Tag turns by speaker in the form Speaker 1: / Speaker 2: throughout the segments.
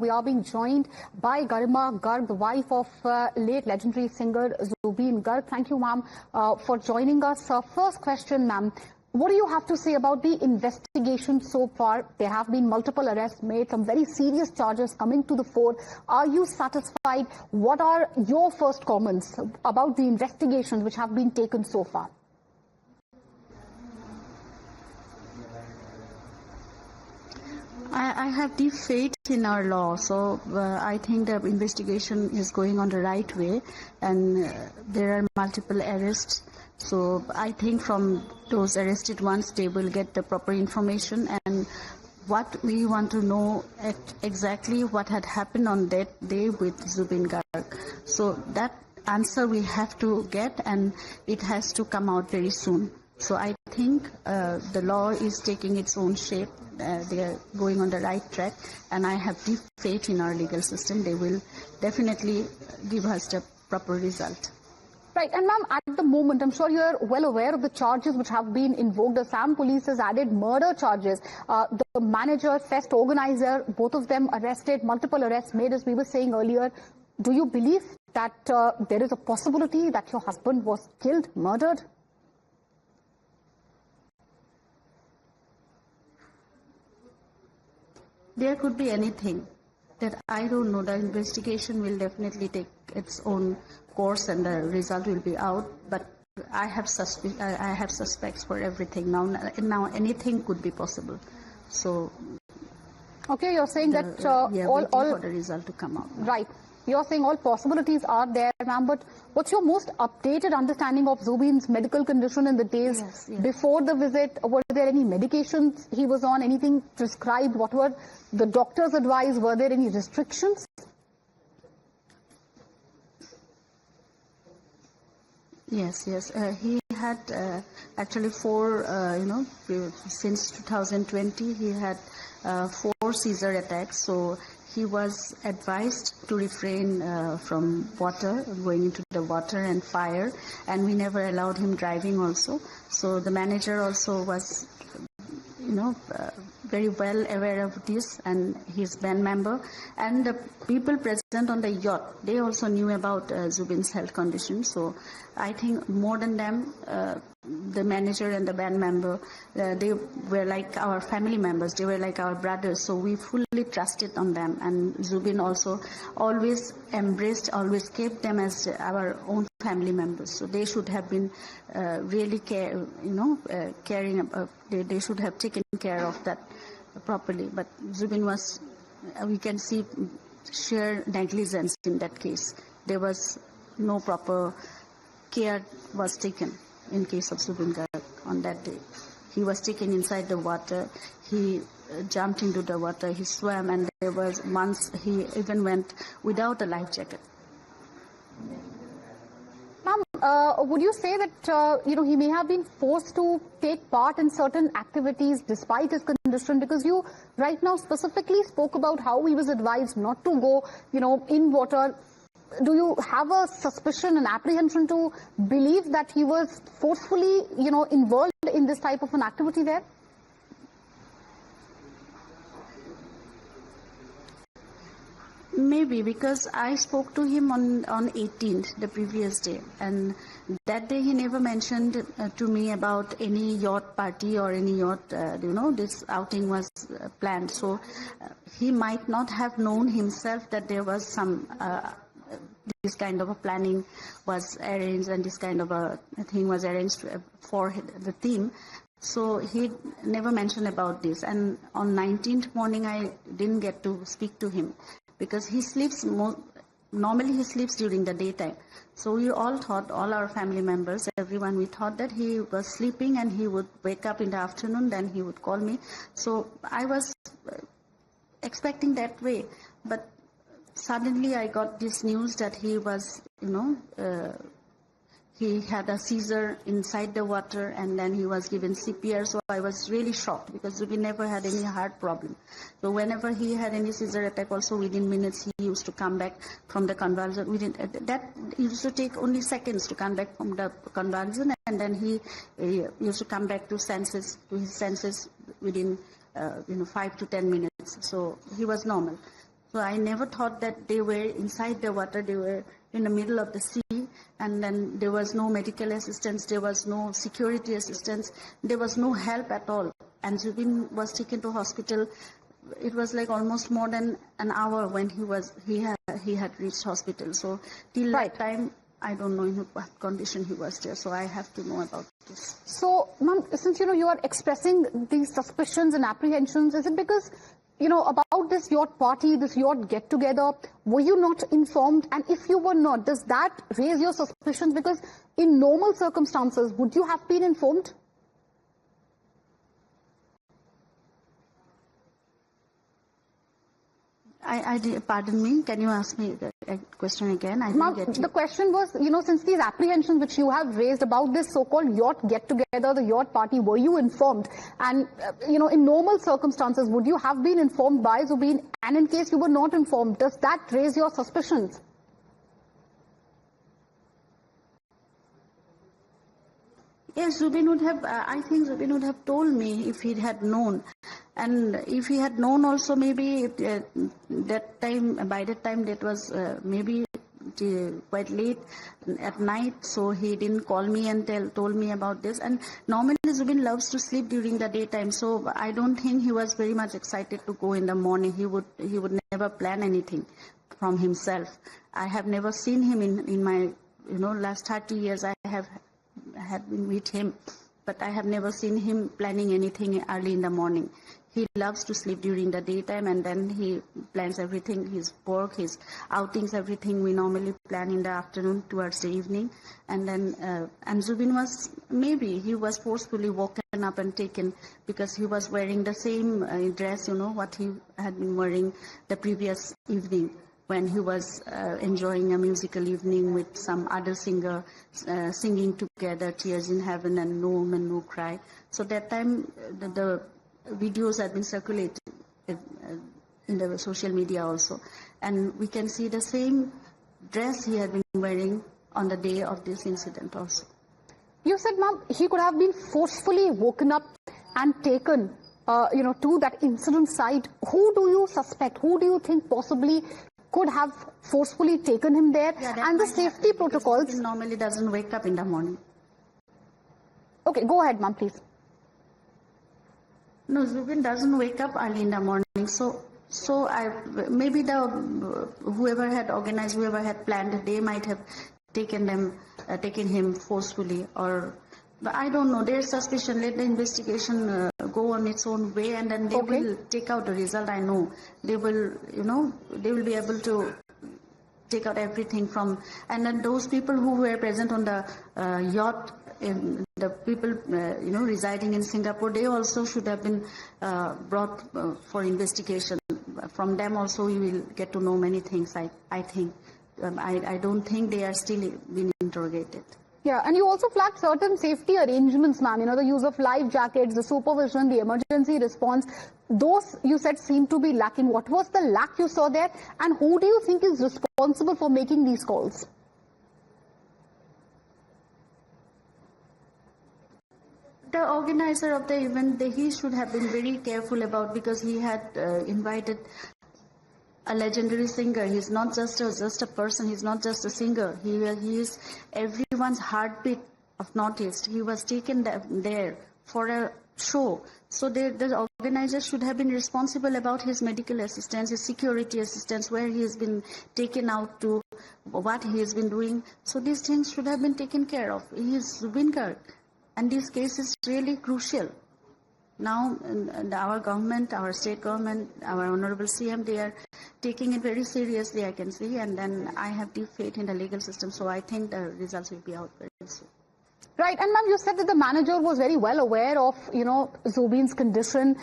Speaker 1: We are being joined by Garima Garg, the wife of late legendary singer Zubeen Garg. Thank you, ma'am, for joining us. First question, ma'am. What do you have to say about the investigation so far? There have been multiple arrests made, some very serious charges coming to the fore. Are you satisfied? What are your first comments about the investigations which have been taken so far?
Speaker 2: I have deep faith in our law, so I think the investigation is going on the right way, and there are multiple arrests. So I think from those arrested ones, they will get the proper information, and what we want to know exactly what had happened on that day with Zubeen Garg. So that answer we have to get, and it has to come out very soon. So I think the law is taking its own shape. They are going on the right track, and I have deep faith in our legal system. They will definitely give us the proper result.
Speaker 1: Right, and ma'am, at the moment, I'm sure you're well aware of the charges which have been invoked. The Assam police has added murder charges. The manager, fest organizer, both of them arrested, multiple arrests made, as we were saying earlier. Do you believe that there is a possibility that your husband was killed, murdered?
Speaker 2: There could be anything that I don't know. The investigation will definitely take its own course, and the result will be out. But I have suspects for everything now. Now anything could be possible. So
Speaker 1: okay, you're saying that
Speaker 2: all for the result to come out.
Speaker 1: Right. You're saying all possibilities are there, ma'am, but what's your most updated understanding of Zubeen's medical condition in the days before the visit? Were there any medications he was on, anything prescribed? What were the doctor's advice? Were there any restrictions?
Speaker 2: Yes. He had actually since 2020, he had 4 seizure attacks. So he was advised to refrain from going into the water and fire, and we never allowed him driving also. So the manager also was, very well aware of this, and his band member. And the people present on the yacht, they also knew about Zubeen's health condition. So I think more than them, the manager and the band member, they were like our family members. They were like our brothers. So we fully trusted on them. And Zubeen also always embraced, always kept them as our own family members. So they should have been really caring about. They should have taken care of that properly. But Zubeen was, we can see, sheer negligence in that case. There was no proper care was taken in case of Zubeen Garg on that day. He was taken inside the water. He jumped into the water. He swam, and there was once he even went without a life jacket.
Speaker 1: Ma'am, would you say that he may have been forced to take part in certain activities despite his condition? Because you right now specifically spoke about how he was advised not to go, in water. Do you have a suspicion and apprehension to believe that he was forcefully, involved in this type of an activity there?
Speaker 2: Maybe, because I spoke to him on 18th, the previous day, and that day he never mentioned to me about any yacht party or any yacht, this outing was planned. So he might not have known himself that there was some this kind of a planning was arranged, and this kind of a thing was arranged for the team. So he never mentioned about this. And on 19th morning, I didn't get to speak to him because he sleeps normally he sleeps during the daytime. So we all thought, all our family members, everyone, we thought that he was sleeping and he would wake up in the afternoon, then he would call me. So I was expecting that way. But suddenly I got this news that he was, he had a seizure inside the water, and then he was given CPR. So I was really shocked because Zubeen never had any heart problem. So whenever he had any seizure attack, also within minutes he used to come back from the convulsion. That used to take only seconds to come back from the convulsion, and then he used to come back to his senses within 5 to 10 minutes. So he was normal. So I never thought that they were inside the water. They were in the middle of the sea, and then there was no medical assistance, there was no security assistance, there was no help at all. And Zubin was taken to hospital. It was like almost more than an hour when he had reached hospital. So till that time, I don't know in what condition he was there. So I have to know about this.
Speaker 1: So, ma'am, since you are expressing these suspicions and apprehensions, is it because about this yacht party, this yacht get-together, were you not informed? And if you were not, does that raise your suspicions? Because in normal circumstances, would you have been informed?
Speaker 2: Pardon me, can you ask me the question again? I didn't get you.
Speaker 1: The question was, since these apprehensions which you have raised about this so-called yacht get-together, the yacht party, were you informed? And, in normal circumstances, would you have been informed by Zubin? And in case you were not informed, does that raise your suspicions?
Speaker 2: Yes, Zubin would have, I think Zubin would have told me if he had known. And if he had known also, maybe that time, by that time that was maybe quite late at night, so he didn't call me and told me about this. And normally Zubin loves to sleep during the daytime, so I don't think he was very much excited to go in the morning. He would never plan anything from himself. I have never seen him in my last 30 years. I have had been with him, but I have never seen him planning anything early in the morning. He loves to sleep during the daytime, and then he plans everything, his work, his outings, everything we normally plan in the afternoon towards the evening. And then, and Zubin was, maybe he was forcefully woken up and taken because he was wearing the same dress, what he had been wearing the previous evening, when he was enjoying a musical evening with some other singer, singing together, Tears in Heaven and No Woman, No Cry. So that time, the videos had been circulated in the social media also. And we can see the same dress he had been wearing on the day of this incident also.
Speaker 1: You said, ma'am, he could have been forcefully woken up and taken, to that incident site. Who do you suspect? Who do you think possibly could have forcefully taken him there? And the safety protocols...
Speaker 2: He normally doesn't wake up in the morning.
Speaker 1: Okay, go ahead, ma'am, please.
Speaker 2: No, Zubin doesn't wake up early in the morning. So maybe whoever had organized, whoever had planned, they might have taken him forcefully, but I don't know. There's suspicion. Let the investigation go on its own way, and then they will take out the result. I know they will. They will be able to take out everything from. And then those people who were present on the yacht, the people residing in Singapore, they also should have been brought for investigation. From them also, we will get to know many things. I think. I don't think they are still being interrogated.
Speaker 1: Yeah, and you also flagged certain safety arrangements, ma'am. The use of life jackets, the supervision, the emergency response. Those, you said, seem to be lacking. What was the lack you saw there? And who do you think is responsible for making these calls?
Speaker 2: The organizer of the event, he should have been very careful about, because he had invited a legendary singer. He's not just a person. He's not just a singer. He is everyone's heartbeat of Northeast. He was taken there for a show. So the organizers should have been responsible about his medical assistance, his security assistance, where he has been taken out to, what he has been doing. So these things should have been taken care of. He is Zubeen Garg, and this case is really crucial. Now, our government, our state government, our honorable CM, they are taking it very seriously, I can see, and then I have deep faith in the legal system, so I think the results will be out very soon.
Speaker 1: Right, and ma'am, you said that the manager was very well aware of, Zubin's condition,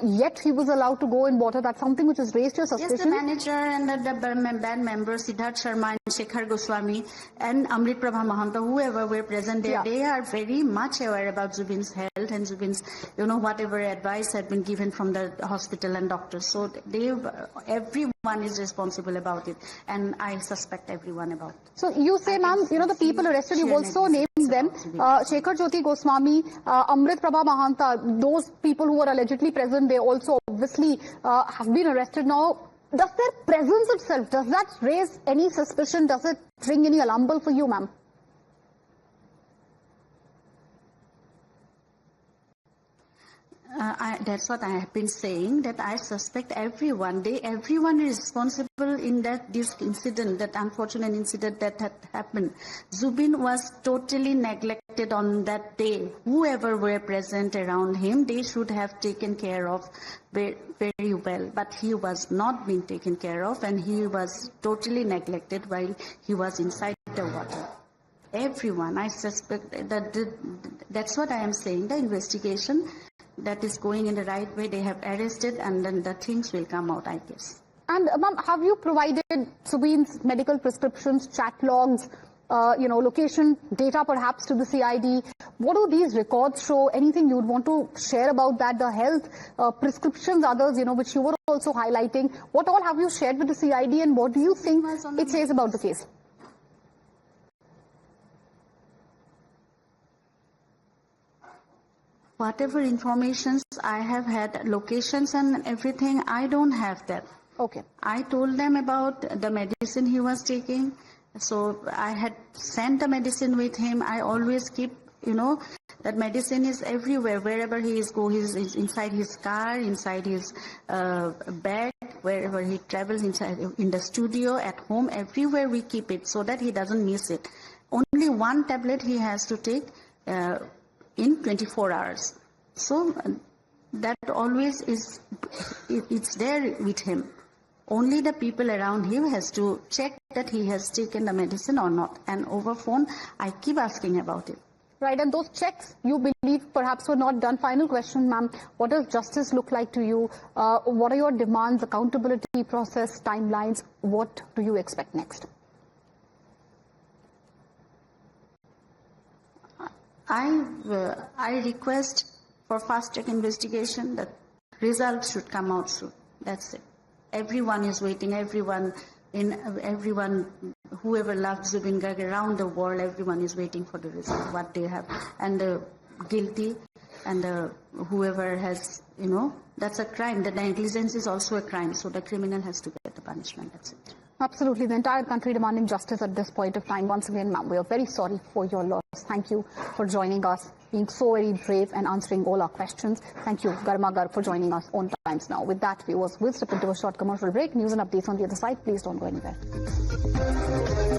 Speaker 1: yet he was allowed to go in water. That's something which has raised your suspicion?
Speaker 2: Yes, the manager and the band members, Siddharth Sharma and Shekhar Goswami and Amrit Prabha Mahanta, whoever were present there, they are very much aware about Zubin's health and Zubin's, whatever advice had been given from the hospital and doctors. So everyone is responsible about it, and I suspect everyone about it.
Speaker 1: So you say, ma'am, the people arrested, you also named them, Shekhar Jyoti Goswami, Amrit Prabha Mahanta, those people who were allegedly present, they also obviously have been arrested now. does their presence itself, does that raise any suspicion? Does it ring any alarm bell for you, ma'am?
Speaker 2: That's what I have been saying, that I suspect everyone. Everyone is responsible in this incident, that unfortunate incident that had happened. Zubin was totally neglected on that day. Whoever were present around him, they should have taken care of very, very well. But he was not being taken care of, and he was totally neglected while he was inside the water. Everyone, I suspect that's what I am saying. The investigation that is going in the right way, they have arrested, and then the things will come out, I guess.
Speaker 1: And ma'am, have you provided Zubeen's medical prescriptions, chat logs, location data perhaps to the CID? What do these records show? Anything you would want to share about that? The health prescriptions, others, which you were also highlighting. What all have you shared with the CID, and what do you think it says about the case?
Speaker 2: Whatever information I have had, locations and everything, I don't have that.
Speaker 1: Okay.
Speaker 2: I told them about the medicine he was taking. So I had sent the medicine with him. I always keep, that medicine is everywhere. Wherever he is he's inside his car, inside his bag, wherever he travels, inside in the studio, at home, everywhere we keep it so that he doesn't miss it. Only one tablet he has to take in 24 hours. So that always it's there with him. Only the people around him has to check that he has taken the medicine or not. And over phone, I keep asking about it.
Speaker 1: Right, and those checks you believe perhaps were not done. Final question, ma'am. What does justice look like to you? What are your demands, accountability process, timelines? What do you expect next?
Speaker 2: I request for fast-track investigation that results should come out soon. That's it. Everyone is waiting. Everyone, whoever loved Zubeen Garg around the world, everyone is waiting for the result, what they have. And the guilty and whoever has, that's a crime. The negligence is also a crime. So the criminal has to get the punishment. That's it.
Speaker 1: Absolutely. The entire country demanding justice at this point of time. Once again, ma'am, we are very sorry for your loss. Thank you for joining us, being so very brave and answering all our questions. Thank you, Garima Garg, for joining us on Times Now. With that, viewers, we'll step into a short commercial break. News and updates on the other side. Please don't go anywhere.